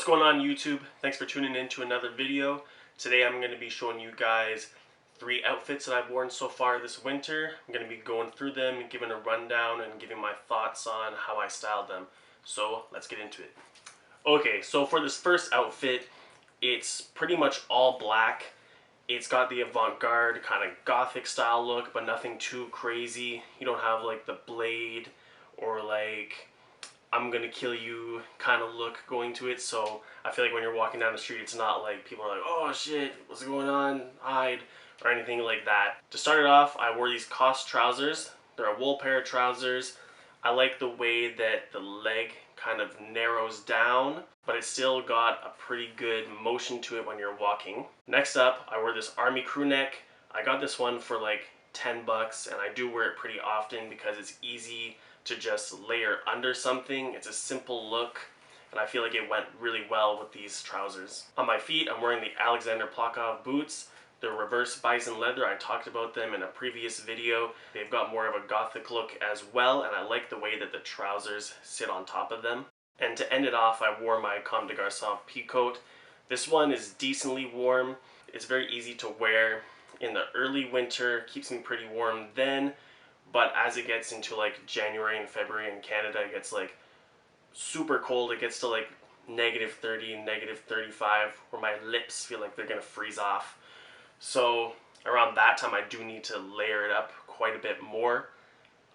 What's going on YouTube? Thanks for tuning in to another video. Today I'm going to be showing you guys 3 outfits that I've worn so far this winter. I'm going to be going through them and giving a rundown and giving my thoughts on how I styled them. So let's get into it. Okay, so for this first outfit, it's pretty much all black. It's got the avant-garde kind of gothic style look, but nothing too crazy. You don't have like the Blade or like I'm gonna kill you kind of look going to it. So I feel like when you're walking down the street, it's not like people are like, oh shit, what's going on, hide, or anything like that. To start it off, I wore these Cos trousers. They're a wool pair of trousers. I like the way that the leg kind of narrows down, but it still got a pretty good motion to it when you're walking. Next up, I wore this army crew neck. I got this one for like 10 bucks, and I do wear it pretty often because it's easy to just layer under something. It's a simple look, and I feel like it went really well with these trousers. On my feet, I'm wearing the Alexander Plakov boots. They're reverse bison leather. I talked about them in a previous video. They've got more of a gothic look as well, and I like the way that the trousers sit on top of them. And to end it off, I wore my Comme de Garcons peacoat. This one is decently warm. It's very easy to wear in the early winter, keeps me pretty warm then, but as it gets into like January and February in Canada, it gets like super cold. It gets to like -30, -35, where my lips feel like they're gonna freeze off. So around that time, I do need to layer it up quite a bit more.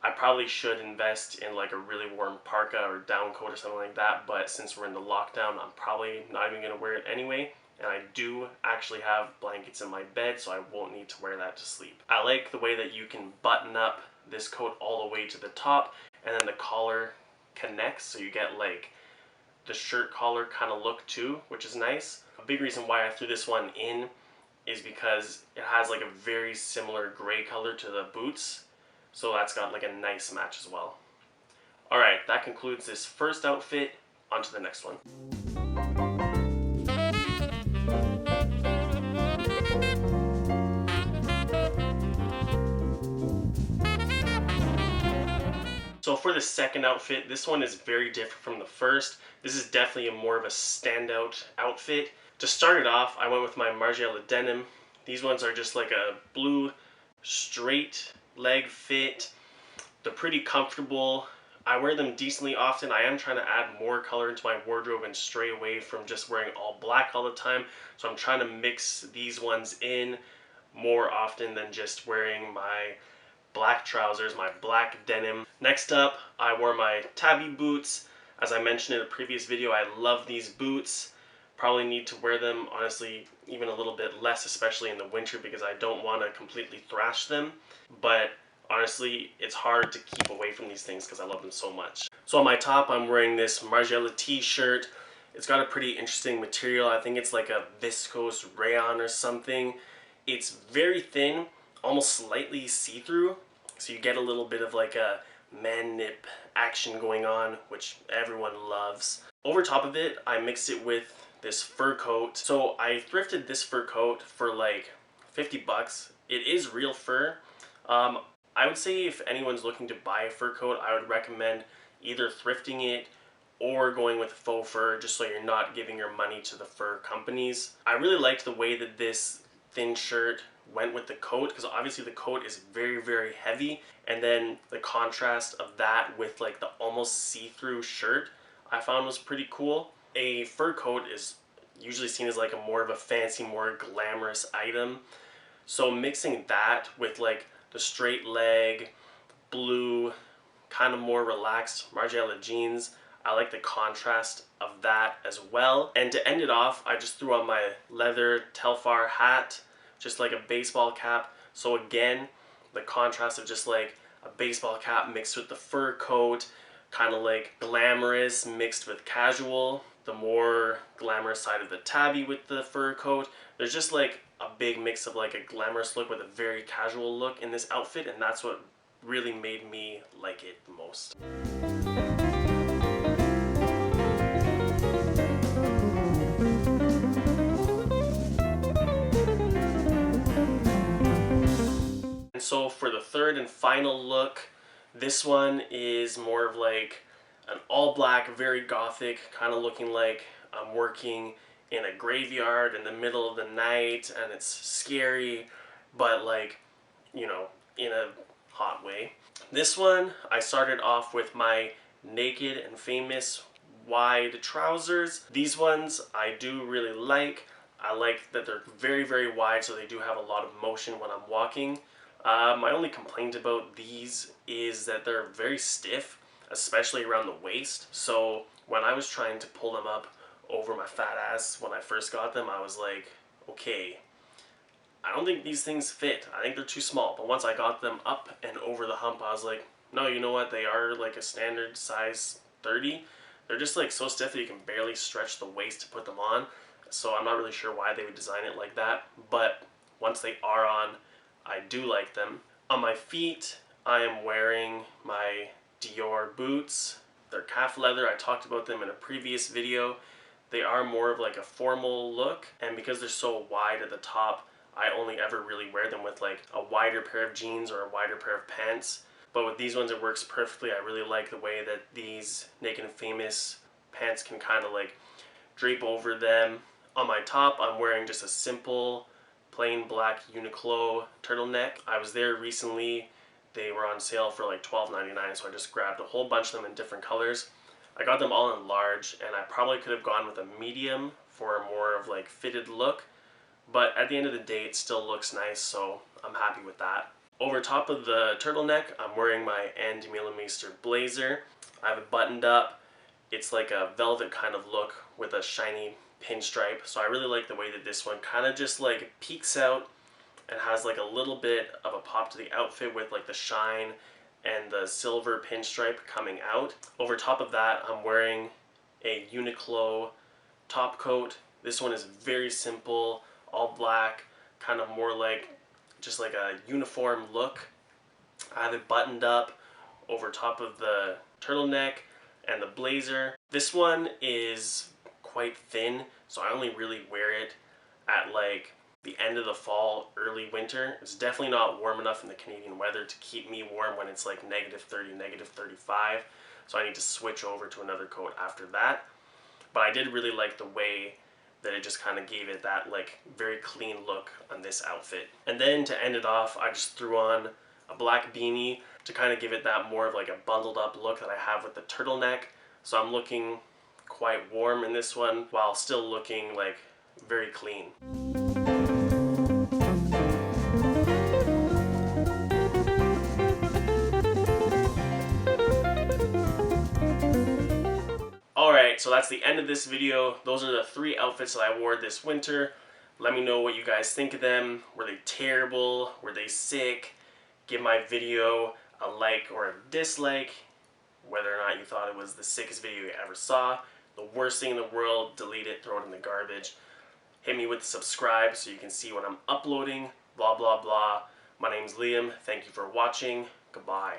I probably should invest in like a really warm parka or down coat or something like that, but since we're in the lockdown, I'm probably not even gonna wear it anyway. And I do actually have blankets in my bed, so I won't need to wear that to sleep. I like the way that you can button up this coat all the way to the top, and then the collar connects, so you get like the shirt collar kind of look too, which is nice. A big reason why I threw this one in is because it has like a very similar gray color to the boots, so that's got like a nice match as well. Alright, that concludes this first outfit. On to the next one. So for the second outfit, this one is very different from the first. This is definitely more of a standout outfit. To start it off, I went with my Margiela denim. These ones are just like a blue straight leg fit. They're pretty comfortable. I wear them decently often. I am trying to add more color into my wardrobe and stray away from just wearing all black all the time. So I'm trying to mix these ones in more often than just wearing my black trousers, my black denim. Next up, I wore my tabby boots. As I mentioned in a previous video, I love these boots. Probably need to wear them, honestly, even a little bit less, especially in the winter, because I don't want to completely thrash them. But honestly, it's hard to keep away from these things because I love them so much. So on my top, I'm wearing this Margiela t-shirt. It's got a pretty interesting material. I think it's like a viscose rayon or something. It's very thin, almost slightly see-through, so you get a little bit of like a man nip action going on, which everyone loves. Over top of it, I mixed it with this fur coat. So I thrifted this fur coat for like 50 bucks. It is real fur. I would say if anyone's looking to buy a fur coat, I would recommend either thrifting it or going with faux fur, just so you're not giving your money to the fur companies. I really liked the way that this thin shirt went with the coat, because obviously the coat is very, very heavy, and then the contrast of that with like the almost see-through shirt I found was pretty cool. A fur coat is usually seen as like a more of a fancy, more glamorous item, so mixing that with like the straight leg, blue, kind of more relaxed Margiela jeans, I like the contrast of that as well. And to end it off, I just threw on my leather Telfar hat, just like a baseball cap. So again, the contrast of just like a baseball cap mixed with the fur coat, kind of like glamorous mixed with casual. The more glamorous side of the tabby with the fur coat. There's just like a big mix of like a glamorous look with a very casual look in this outfit, and that's what really made me like it the most. And so for the third and final look, this one is more of like an all black, very gothic, kind of looking like I'm working in a graveyard in the middle of the night and it's scary, but like, you know, in a hot way. This one, I started off with my Naked and Famous wide trousers. These ones I do really like. I like that they're very, very wide, so they do have a lot of motion when I'm walking. My only complaint about these is that they're very stiff, especially around the waist. So when I was trying to pull them up over my fat ass when I first got them, I was like, okay, I don't think these things fit. I think they're too small. But once I got them up and over the hump, I was like, no, you know what? They are like a standard size 30. They're just like so stiff that you can barely stretch the waist to put them on. So I'm not really sure why they would design it like that. But once they are on, I do like them. On my feet, I am wearing my Dior boots. They're calf leather. I talked about them in a previous video. They are more of like a formal look, and because they're so wide at the top, I only ever really wear them with like a wider pair of jeans or a wider pair of pants. But with these ones it works perfectly. I really like the way that these Naked and Famous pants can kind of like drape over them. On my top, I'm wearing just a simple plain black Uniqlo turtleneck. I was there recently. They were on sale for like $12.99, so I just grabbed a whole bunch of them in different colors. I got them all in large, and I probably could have gone with a medium for a more of like fitted look, but at the end of the day it still looks nice, so I'm happy with that. Over top of the turtleneck, I'm wearing my Andy Millimeter blazer. I have it buttoned up. It's like a velvet kind of look with a shiny pinstripe, so I really like the way that this one kind of just like peeks out and has like a little bit of a pop to the outfit with like the shine and the silver pinstripe coming out. Over top of that, I'm wearing a Uniqlo top coat. This one is very simple, all black, kind of more like just like a uniform look. I have it buttoned up over top of the turtleneck and the blazer. This one is quite thin, so I only really wear it at like the end of the fall, early winter. It's definitely not warm enough in the Canadian weather to keep me warm when it's like -30, -35. So I need to switch over to another coat after that. But I did really like the way that it just kind of gave it that like very clean look on this outfit. And then to end it off, I just threw on a black beanie to kind of give it that more of like a bundled up look that I have with the turtleneck. So I'm looking quite warm in this one while still looking like very clean. Alright, so that's the end of this video. Those are the 3 outfits that I wore this winter. Let me know what you guys think of them. Were they terrible? Were they sick? Give my video a like or a dislike. Whether or not you thought it was the sickest video you ever saw. The worst thing in the world, delete it, throw it in the garbage. Hit me with subscribe so you can see when I'm uploading. Blah, blah, blah. My name's Liam. Thank you for watching. Goodbye.